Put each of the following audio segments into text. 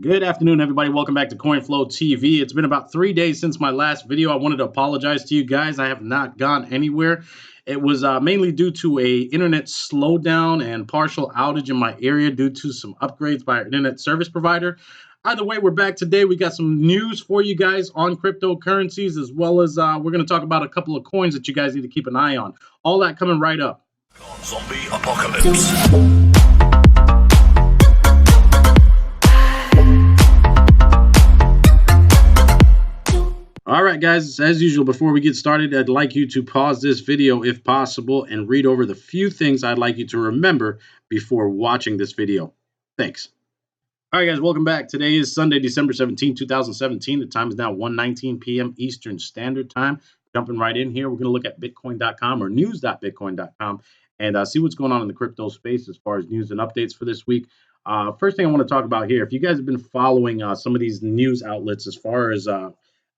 Good afternoon, everybody. Welcome back to CoinFlow TV. It's been about 3 days since my last video. I wanted to apologize to you guys. I have not gone anywhere. It was mainly due to a internet slowdown and partial outage in my area due to some upgrades by our internet service provider. Either way, we're back today. We got some news for you guys on cryptocurrencies, as well as we're going to talk about a couple of coins that you guys need to keep an eye on. All that coming right up. Zombie apocalypse. All right, guys, as usual, before we get started, I'd like you to pause this video if possible and read over the few things I'd like you to remember before watching this video. Thanks. All right, guys, welcome back. Today is Sunday, December 17, 2017. The time is now 1:19 p.m. Eastern Standard Time. Jumping right in here, we're going to look at Bitcoin.com or news.bitcoin.com and see what's going on in the crypto space as far as news and updates for this week. First thing I want to talk about here, if you guys have been following some of these news outlets as far as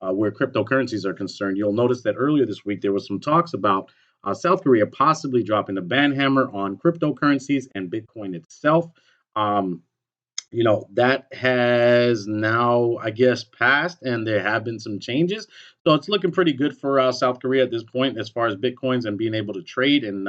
where cryptocurrencies are concerned, you'll notice that earlier this week there was some talks about South Korea possibly dropping the ban hammer on cryptocurrencies and Bitcoin itself. That has now, I guess, passed, and there have been some changes. So it's looking pretty good for South Korea at this point as far as Bitcoins and being able to trade and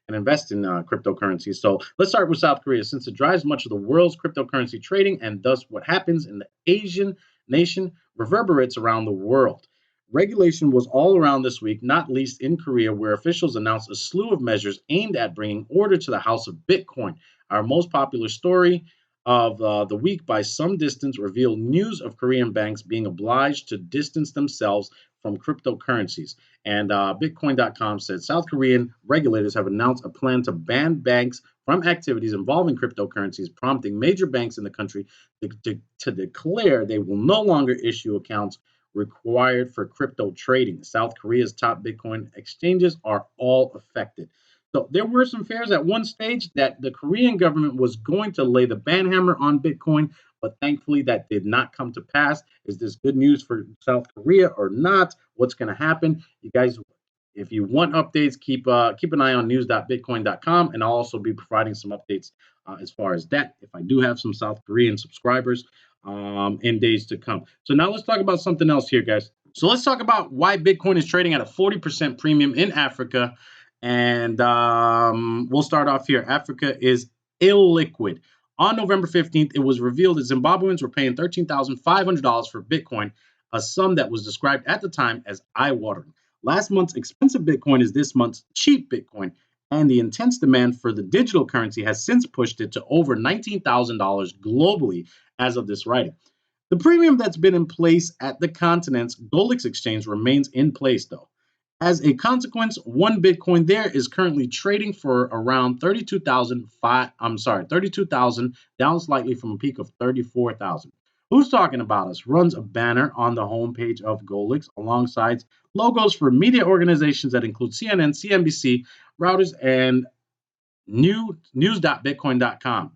invest in cryptocurrencies. So let's start with South Korea, since it drives much of the world's cryptocurrency trading, and thus what happens in the Asian nation reverberates around the world. Regulation was all around this week, not least in Korea, where officials announced a slew of measures aimed at bringing order to the house of Bitcoin. Our most popular story of the week by some distance revealed news of Korean banks being obliged to distance themselves from cryptocurrencies. And Bitcoin.com said South Korean regulators have announced a plan to ban banks from activities involving cryptocurrencies, prompting major banks in the country to declare they will no longer issue accounts required for crypto trading. South Korea's top Bitcoin exchanges are all affected. So there were some fears at one stage that the Korean government was going to lay the ban hammer on Bitcoin, but thankfully that did not come to pass. Is this good news for South Korea or not? What's going to happen? You guys, if you want updates, keep an eye on news.bitcoin.com, and I'll also be providing some updates as far as that, if I do have some South Korean subscribers in days to come. So now let's talk about something else here, guys. So let's talk about why Bitcoin is trading at a 40% premium in Africa. And we'll start off here. Africa is illiquid. On November 15th, it was revealed that Zimbabweans were paying $13,500 for Bitcoin, a sum that was described at the time as eye-watering. Last month's expensive Bitcoin is this month's cheap Bitcoin, and the intense demand for the digital currency has since pushed it to over $19,000 globally as of this writing. The premium that's been in place at the continent's Golix exchange remains in place, though. As a consequence, one Bitcoin there is currently trading for around 32,000, down slightly from a peak of 34,000. Who's Talking About Us runs a banner on the homepage of Golix alongside logos for media organizations that include CNN, CNBC, Reuters, and news.bitcoin.com.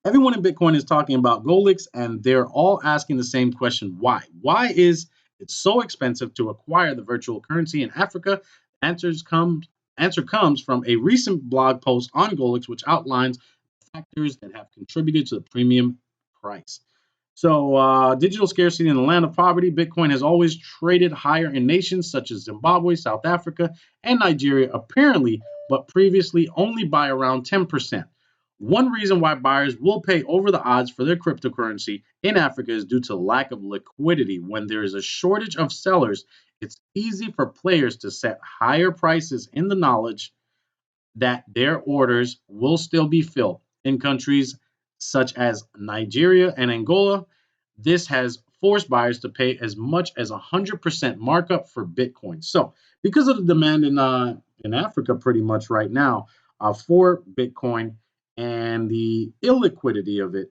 Everyone in Bitcoin is talking about Golix, and they're all asking the same question: why? Why is it's so expensive to acquire the virtual currency in Africa? Answer comes from a recent blog post on Golix, which outlines factors that have contributed to the premium price. So, digital scarcity in the land of poverty, Bitcoin has always traded higher in nations such as Zimbabwe, South Africa, and Nigeria, apparently, but previously only by around 10%. One reason why buyers will pay over the odds for their cryptocurrency in Africa is due to lack of liquidity. When there is a shortage of sellers, it's easy for players to set higher prices in the knowledge that their orders will still be filled. In countries such as Nigeria and Angola, this has forced buyers to pay as much as 100% markup for Bitcoin. So, because of the demand in Africa pretty much right now for Bitcoin, and the illiquidity of it,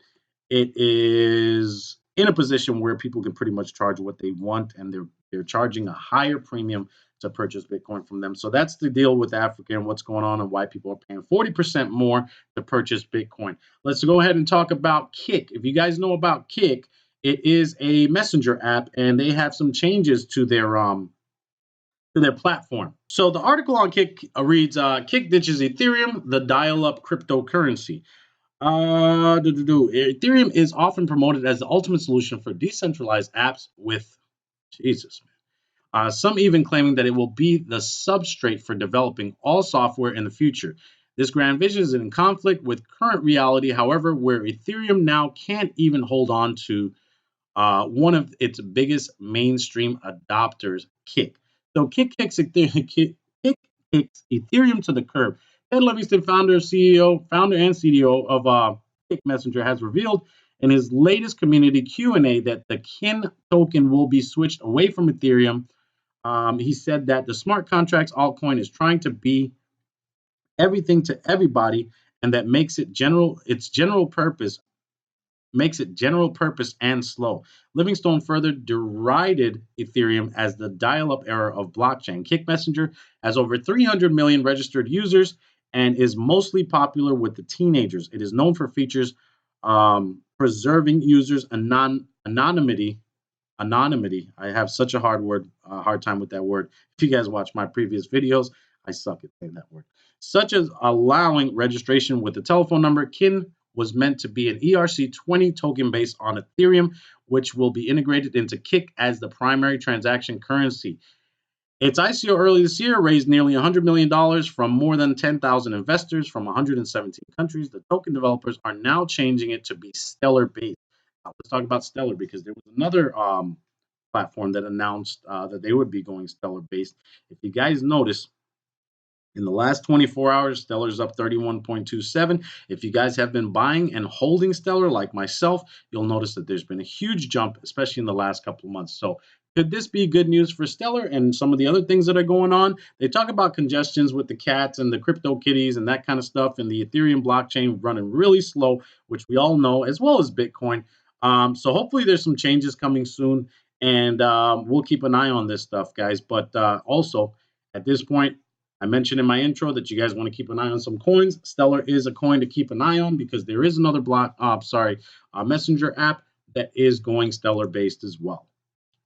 it is in a position where people can pretty much charge what they want, and they're charging a higher premium to purchase Bitcoin from them. So that's the deal with Africa and what's going on and why people are paying 40% more to purchase Bitcoin. Let's go ahead and talk about Kik. If you guys know about Kik, it is a messenger app, and they have some changes to their platform. So the article on Kik reads, Kik ditches Ethereum, the dial-up cryptocurrency. Ethereum is often promoted as the ultimate solution for decentralized apps with Jesus. Some even claiming that it will be the substrate for developing all software in the future. This grand vision is in conflict with current reality, however, where Ethereum now can't even hold on to one of its biggest mainstream adopters, Kick. So Kick kicks Ethereum to the curb. Ted Livingston, founder and CDO of Kick Messenger, has revealed in his latest community Q&A that the Kin token will be switched away from Ethereum. He said that the smart contracts altcoin is trying to be everything to everybody, and that makes it general purpose and slow. Livingstone further derided Ethereum as the dial-up era of blockchain. Kick Messenger has over 300 million registered users and is mostly popular with the teenagers. It is known for features preserving users' anonymity. I have such a hard time with that word. If you guys watch my previous videos, I suck at saying that word. Such as allowing registration with the telephone number. Kin was meant to be an ERC20 token based on Ethereum, which will be integrated into Kick as the primary transaction currency. Its ICO early this year raised nearly $100 million from more than 10,000 investors from 117 countries. The token developers are now changing it to be Stellar based. Let's talk about Stellar because there was another platform that announced that they would be going Stellar based. If you guys notice, in the last 24 hours, Stellar's up 31.27. If you guys have been buying and holding Stellar like myself, you'll notice that there's been a huge jump, especially in the last couple of months. So could this be good news for Stellar and some of the other things that are going on? They talk about congestions with the cats and the crypto kitties and that kind of stuff, and the Ethereum blockchain running really slow, which we all know, as well as Bitcoin. So hopefully there's some changes coming soon, and we'll keep an eye on this stuff, guys. But also, at this point, I mentioned in my intro that you guys want to keep an eye on some coins. Stellar is a coin to keep an eye on because there is another messenger app that is going Stellar based as well.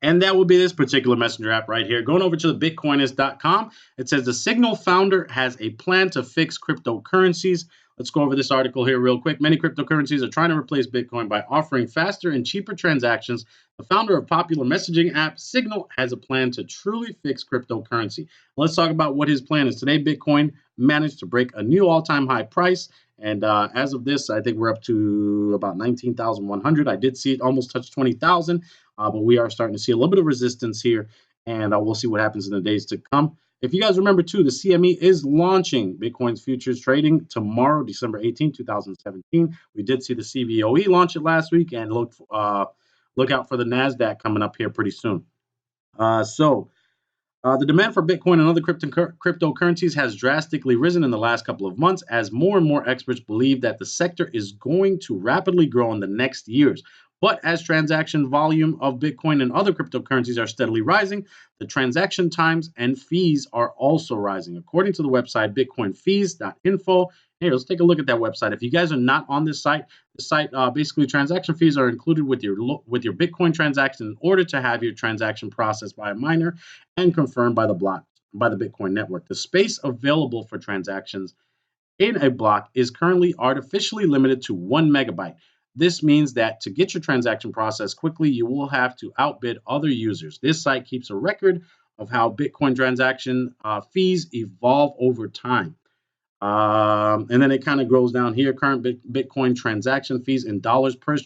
And that will be this particular messenger app right here. Going over to the bitcoinist.com, it says the Signal founder has a plan to fix cryptocurrencies. Let's go over this article here real quick. Many cryptocurrencies are trying to replace Bitcoin by offering faster and cheaper transactions. The founder of popular messaging app Signal has a plan to truly fix cryptocurrency. Let's talk about what his plan is. Today, Bitcoin managed to break a new all-time high price. And as of this, I think we're up to about 19,100. I did see it almost touch 20,000. But we are starting to see a little bit of resistance here, and we'll see what happens in the days to come. If you guys remember, too, the CME is launching Bitcoin's futures trading tomorrow, December 18, 2017. We did see the CBOE launch it last week, and look out for the NASDAQ coming up here pretty soon. The demand for Bitcoin and other cryptocurrencies has drastically risen in the last couple of months as more and more experts believe that the sector is going to rapidly grow in the next years. But as transaction volume of Bitcoin and other cryptocurrencies are steadily rising, the transaction times and fees are also rising. According to the website bitcoinfees.info, here, let's take a look at that website. If you guys are not on this site, the site basically transaction fees are included with your Bitcoin transaction in order to have your transaction processed by a miner and confirmed by the Bitcoin network. The space available for transactions in a block is currently artificially limited to 1 megabyte. This means that to get your transaction processed quickly, you will have to outbid other users. This site keeps a record of how Bitcoin transaction fees evolve over time. And then it kind of goes down here. Current Bitcoin transaction fees in dollars per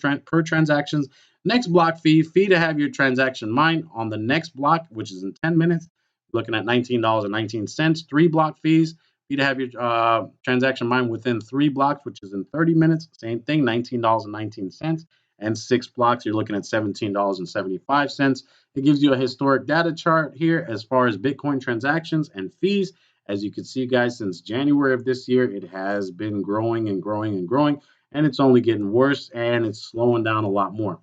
transactions. Next block fee to have your transaction mined on the next block, which is in 10 minutes. Looking at $19.19. 3 block fee to have your transaction mined within 3 blocks, which is in 30 minutes. Same thing, $19.19. And 6 blocks, you're looking at $17.75. It gives you a historic data chart here as far as Bitcoin transactions and fees. As you can see, guys, since January of this year, it has been growing and growing and growing, and it's only getting worse, and it's slowing down a lot more.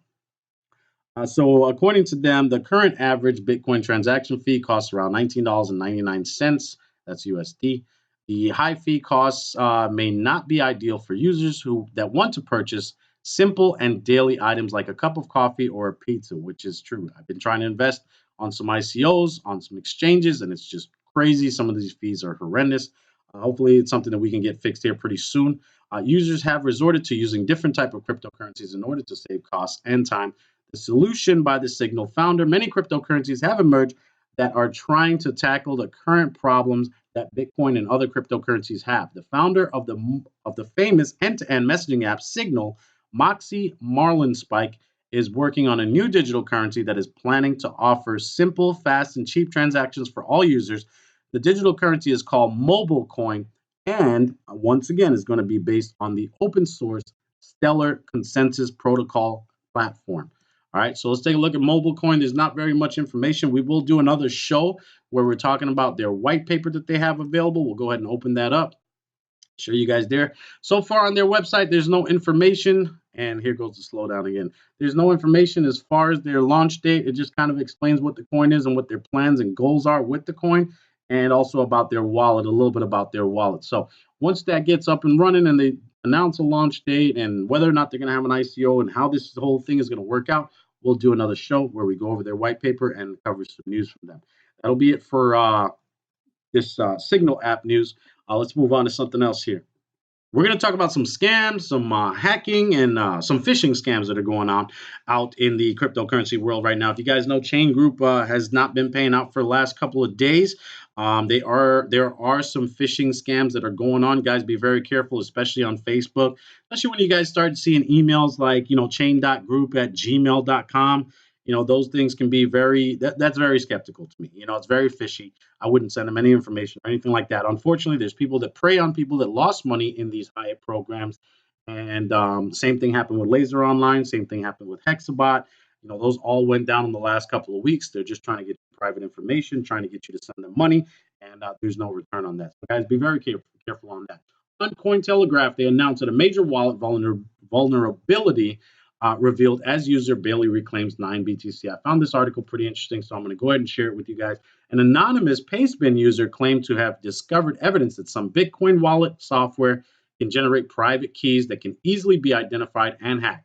So according to them, the current average Bitcoin transaction fee costs around $19.99. That's USD. The high fee costs may not be ideal for users that want to purchase simple and daily items like a cup of coffee or a pizza, which is true. I've been trying to invest on some ICOs, on some exchanges, and it's just crazy. Some of these fees are horrendous. Hopefully, it's something that we can get fixed here pretty soon. Users have resorted to using different type of cryptocurrencies in order to save costs and time. The solution by the Signal founder, many cryptocurrencies have emerged that are trying to tackle the current problems that Bitcoin and other cryptocurrencies have. The founder of the famous end-to-end messaging app Signal, Moxie Marlinspike, is working on a new digital currency that is planning to offer simple, fast, and cheap transactions for all users. The digital currency is called MobileCoin, and once again is going to be based on the open source Stellar Consensus Protocol platform. All right, so let's take a look at MobileCoin. There's not very much information. We will do another show where we're talking about their white paper that they have available. We'll go ahead and open that up, show you guys there. So far on their website, there's no information. And here goes the slowdown again. There's no information as far as their launch date. It just kind of explains what the coin is and what their plans and goals are with the coin, and also about their wallet, a little bit about their wallet. So once that gets up and running and they announce a launch date and whether or not they're going to have an ICO and how this whole thing is going to work out, we'll do another show where we go over their white paper and cover some news from them. That'll be it for this Signal app news. Let's move on to something else here. We're going to talk about some scams, some hacking, and some phishing scams that are going on out in the cryptocurrency world right now. If you guys know, Chain Group has not been paying out for the last couple of days. There are some phishing scams that are going on. Guys, be very careful, especially on Facebook, especially when you guys start seeing emails like, chain.group@gmail.com. Those things can be that's very skeptical to me. It's very fishy. I wouldn't send them any information or anything like that. Unfortunately, there's people that prey on people that lost money in these HYIP programs. And same thing happened with Laser Online. Same thing happened with Hexabot. Those all went down in the last couple of weeks. They're just trying to get private information, trying to get you to send them money, and there's no return on that. So guys, be very careful on that. On Cointelegraph, they announced that a major wallet vulnerability revealed as user Bailey reclaims 9 BTC. I found this article pretty interesting, so I'm going to go ahead and share it with you guys. An anonymous Pastebin user claimed to have discovered evidence that some Bitcoin wallet software can generate private keys that can easily be identified and hacked.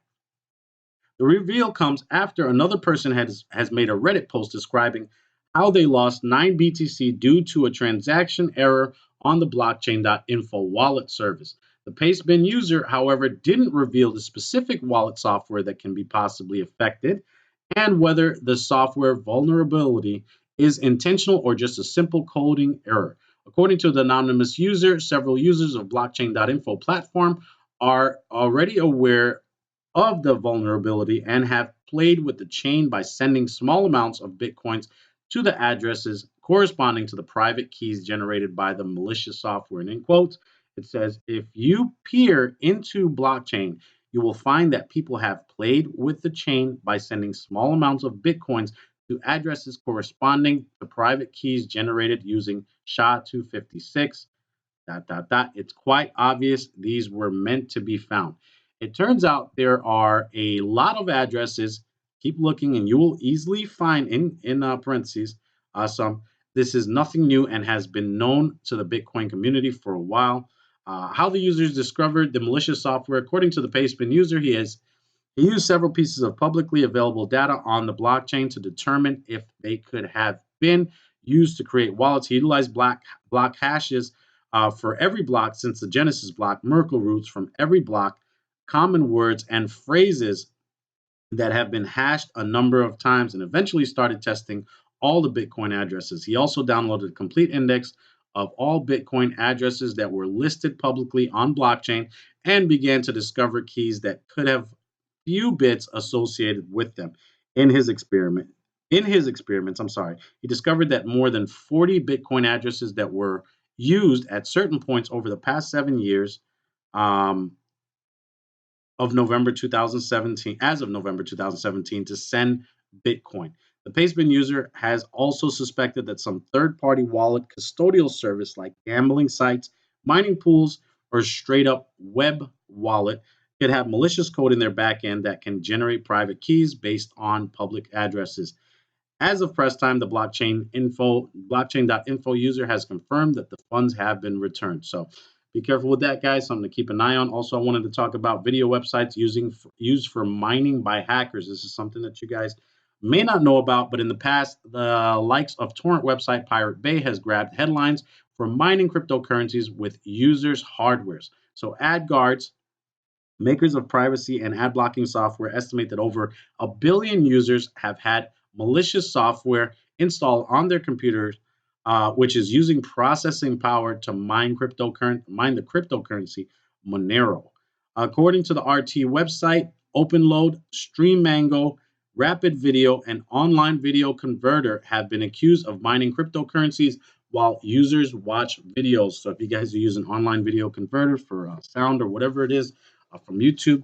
The reveal comes after another person has made a Reddit post describing how they lost 9 BTC due to a transaction error on the blockchain.info wallet service. The Pastebin user, however, didn't reveal the specific wallet software that can be possibly affected and whether the software vulnerability is intentional or just a simple coding error. According to the anonymous user, several users of blockchain.info platform are already aware of the vulnerability and have played with the chain by sending small amounts of Bitcoins to the addresses corresponding to the private keys generated by the malicious software. And in quotes, it says, if you peer into blockchain, you will find that people have played with the chain by sending small amounts of Bitcoins to addresses corresponding to private keys generated using SHA-256. ... It's quite obvious these were meant to be found. It turns out there are a lot of addresses. Keep looking, and you will easily find in parentheses some. This is nothing new and has been known to the Bitcoin community for a while. How the users discovered the malicious software, according to the Pastebin user, he used several pieces of publicly available data on the blockchain to determine if they could have been used to create wallets. He utilized block hashes for every block since the Genesis block, Merkle roots from every block, common words and phrases that have been hashed a number of times, and eventually started testing all the Bitcoin addresses. He also downloaded a complete index of all Bitcoin addresses that were listed publicly on blockchain and began to discover keys that could have few bits associated with them. In his experiments, he discovered that more than 40 Bitcoin addresses that were used at certain points over the past 7 years of November 2017, as of November 2017, to send Bitcoin. The Pastebin user has also suspected that some third-party wallet custodial service like gambling sites, mining pools, or straight-up web wallet could have malicious code in their backend that can generate private keys based on public addresses. As of press time, the blockchain.info user has confirmed that the funds have been returned. So be careful with that, guys. Something to keep an eye on. Also, I wanted to talk about video websites used for mining by hackers. This is something that you guys may not know about, but in the past, the likes of torrent website Pirate Bay has grabbed headlines for mining cryptocurrencies with users' hardwares. So AdGuards, makers of privacy and ad blocking software, estimate that over a billion users have had malicious software installed on their computers, which is using processing power to mine the cryptocurrency Monero. According to the RT website, OpenLoad, StreamMango, Rapid Video, and Online Video Converter have been accused of mining cryptocurrencies while users watch videos. So if you guys are using Online Video Converter for sound or whatever it is, from YouTube,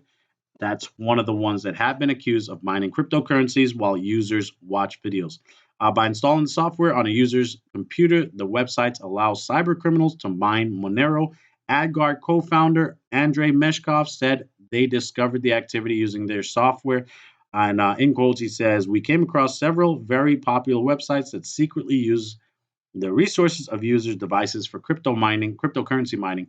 that's one of the ones that have been accused of mining cryptocurrencies while users watch videos. By installing the software on a user's computer, the websites allow cyber criminals to mine Monero. AdGuard co-founder Andrei Meshkov said they discovered the activity using their software. And in quotes, he says, "We came across several very popular websites that secretly use the resources of users' devices for cryptocurrency mining.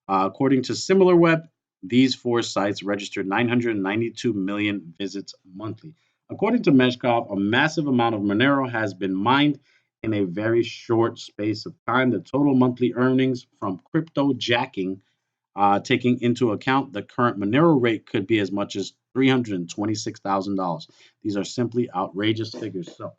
According to SimilarWeb, these four sites registered 992 million visits monthly. According to Meshkov, a massive amount of Monero has been mined in a very short space of time. The total monthly earnings from crypto jacking, taking into account the current Monero rate, could be as much as $326,000. These are simply outrageous figures. So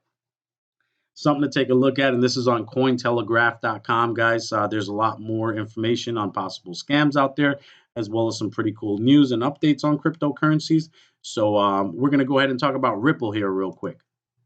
something to take a look at, and this is on cointelegraph.com, guys. There's a lot more information on possible scams out there, as well as some pretty cool news and updates on cryptocurrencies. So we're going to go ahead and talk about Ripple here real quick.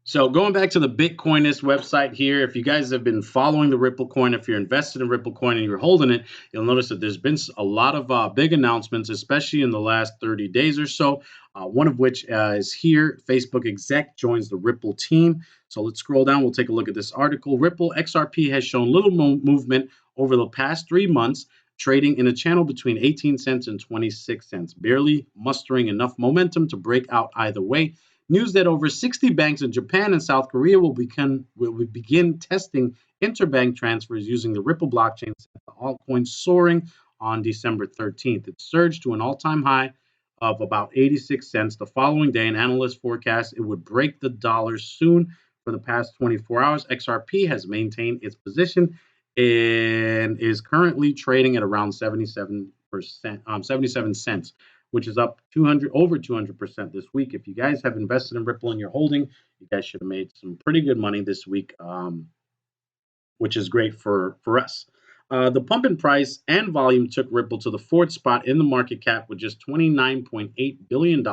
So going back to the Bitcoinist website here, if you guys have been following the Ripple coin, if you're invested in Ripple coin and you're holding it, you'll notice that there's been a lot of big announcements, especially in the last 30 days or so. One of which is here. Facebook exec joins the Ripple team. So let's scroll down. We'll take a look at this article. Ripple XRP has shown little movement over the past 3 months, trading in a channel between 18 cents and 26 cents, barely mustering enough momentum to break out either way. News that over 60 banks in Japan and South Korea will begin testing interbank transfers using the Ripple blockchain, the altcoin soaring on December 13th. It surged to an all-time high of about 86 cents the following day, and analysts forecast it would break the dollar soon. For the past 24 hours, XRP has maintained its position and is currently trading at around 77 cents, which is up over 200% this week. If you guys have invested in Ripple and you're holding, you guys should have made some pretty good money this week, which is great for us. The pump in price and volume took Ripple to the fourth spot in the market cap with just $29.8 billion,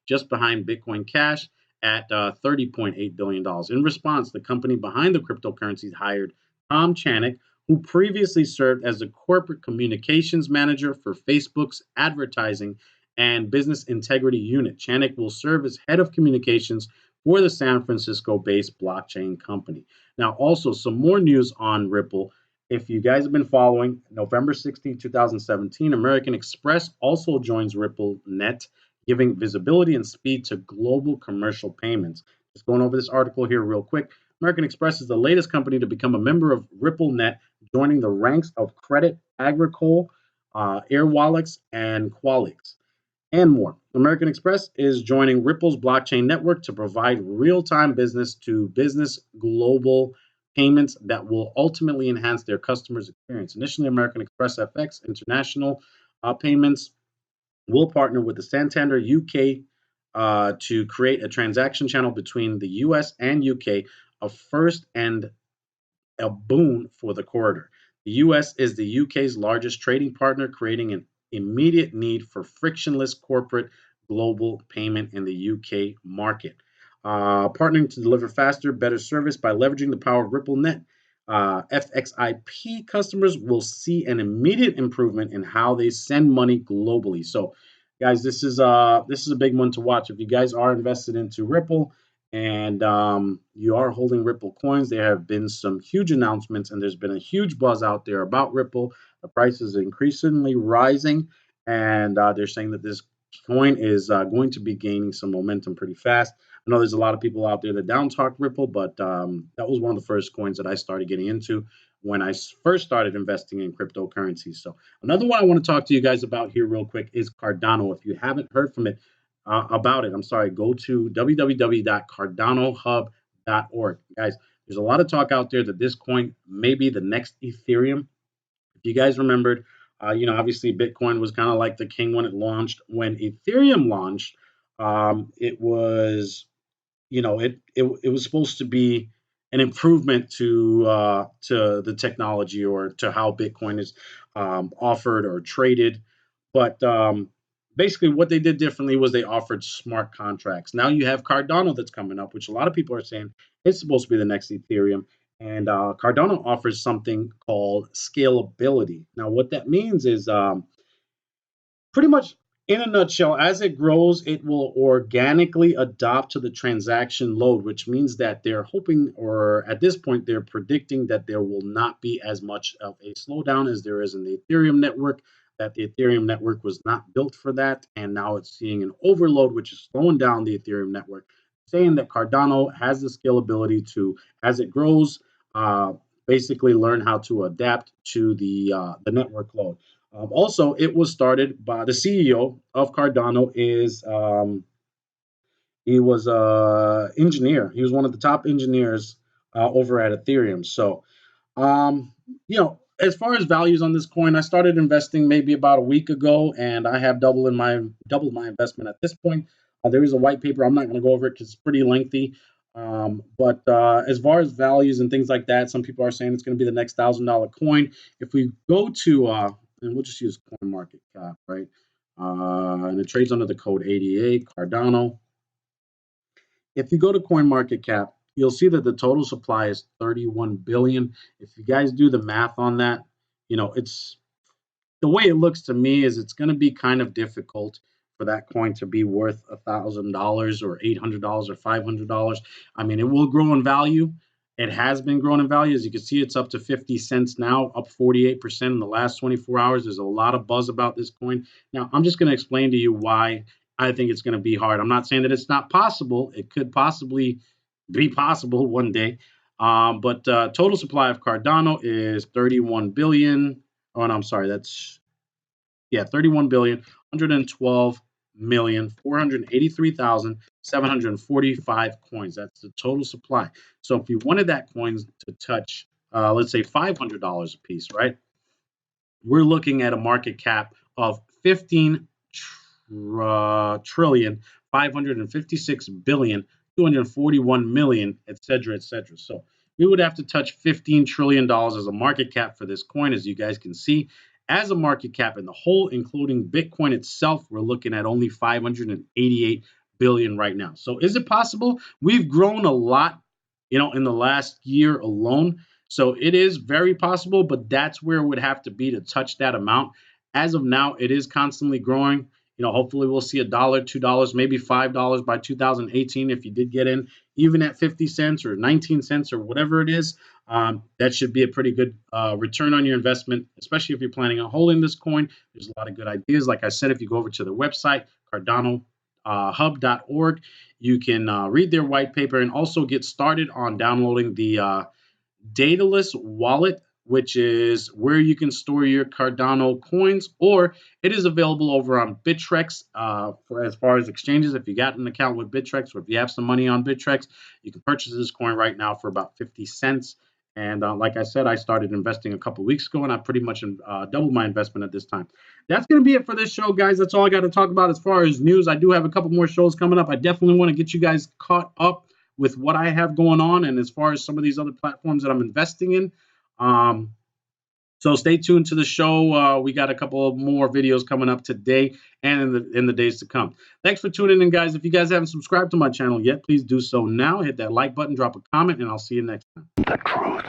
just behind Bitcoin Cash at $30.8 billion. In response, the company behind the cryptocurrencies hired Tom Chanik, who previously served as the corporate communications manager for Facebook's advertising and business integrity unit. Chanik will serve as head of communications for the San Francisco-based blockchain company. Now, also some more news on Ripple. If you guys have been following, November 16, 2017, American Express also joins RippleNet, giving visibility and speed to global commercial payments. Just going over this article here real quick. American Express is the latest company to become a member of RippleNet, joining the ranks of Credit Agricole, Airwallex, and Qualix, and more. American Express is joining Ripple's blockchain network to provide real-time business-to-business global payments that will ultimately enhance their customers' experience. Initially, American Express FX International Payments will partner with the Santander UK to create a transaction channel between the US and UK, a first and a boon for the corridor. The US is the UK's largest trading partner, creating an immediate need for frictionless corporate global payment in the UK market. Partnering to deliver faster, better service by leveraging the power of RippleNet, FXIP customers will see an immediate improvement in how they send money globally. So, guys, this is a big one to watch. If you guys are invested into Ripple and you are holding Ripple coins, there have been some huge announcements, and there's been a huge buzz out there about Ripple. The price is increasingly rising, and they're saying that this coin is going to be gaining some momentum pretty fast. I know there's a lot of people out there that down talk Ripple, but that was one of the first coins that I started getting into when I first started investing in cryptocurrencies. So another one I want to talk to you guys about here real quick is Cardano. If you haven't heard from it, go to www.cardanohub.org. Guys, There's a lot of talk out there that this coin may be the next Ethereum. If you guys remembered, obviously Bitcoin was kind of like the king when it launched. When Ethereum launched, it was, it was supposed to be an improvement to the technology or to how Bitcoin is offered or traded. But basically, what they did differently was they offered smart contracts. Now you have Cardano that's coming up, which a lot of people are saying is supposed to be the next Ethereum. And Cardano offers something called scalability. Now, what that means is pretty much in a nutshell, as it grows, it will organically adopt to the transaction load, which means that they're hoping, or at this point, they're predicting that there will not be as much of a slowdown as there is in the Ethereum network, that the Ethereum network was not built for that. And now it's seeing an overload, which is slowing down the Ethereum network, saying that Cardano has the scalability to, as it grows, basically learn how to adapt to the network load. Also, it was started by the CEO of Cardano. He was a engineer. He was one of the top engineers over at Ethereum. So, as far as values on this coin, I started investing maybe about a week ago, and I have doubled my investment at this point. There is a white paper. I'm not going to go over it because it's pretty lengthy. But as far as values and things like that, some people are saying it's going to be the next $1,000 coin. If we go to and we'll just use Coin Market Cap, right? And it trades under the code 88 Cardano. If you go to Coin Market Cap, you'll see that the total supply is 31 billion. If you guys do the math on that, it's the way it looks to me is it's going to be kind of difficult for that coin to be worth $1,000 or $800 or $500. I mean, it will grow in value. It has been growing in value. As you can see, it's up to 50 cents now, up 48% in the last 24 hours. There's a lot of buzz about this coin. Now, I'm just going to explain to you why I think it's going to be hard. I'm not saying that it's not possible. It could possibly be possible one day. But total supply of Cardano is 31 billion. Oh, no, I'm sorry. That's 31 billion, 112,483,745 coins. That's the total supply. So if you wanted that coin to touch, let's say $500 a piece, right? We're looking at a market cap of 15 trillion, 556 billion, 241 million, et cetera, et cetera. So we would have to touch $15 trillion as a market cap for this coin, as you guys can see. As a market cap in the whole, including Bitcoin itself, we're looking at only 588 billion right now. So is it possible? We've grown a lot, in the last year alone. So it is very possible, but that's where it would have to be to touch that amount. As of now, it is constantly growing. Hopefully we'll see $1, $2, maybe $5 by 2018 if you did get in, even at 50 cents or 19 cents or whatever it is. That should be a pretty good return on your investment, especially if you're planning on holding this coin. There's a lot of good ideas. Like I said, if you go over to the website, cardanohub.org, you can read their white paper and also get started on downloading the Daedalus wallet, which is where you can store your Cardano coins, or it is available over on Bittrex for as far as exchanges. If you got an account with Bittrex, or if you have some money on Bittrex, you can purchase this coin right now for about 50 cents. And like I said, I started investing a couple weeks ago, and I pretty much doubled my investment at this time. That's going to be it for this show, guys. That's all I got to talk about as far as news. I do have a couple more shows coming up. I definitely want to get you guys caught up with what I have going on, and as far as some of these other platforms that I'm investing in. So stay tuned to the show. We got a couple of more videos coming up today and in the days to come. Thanks for tuning in, guys. If you guys haven't subscribed to my channel yet, please do so now. Hit that like button, drop a comment, and I'll see you next time. The truth.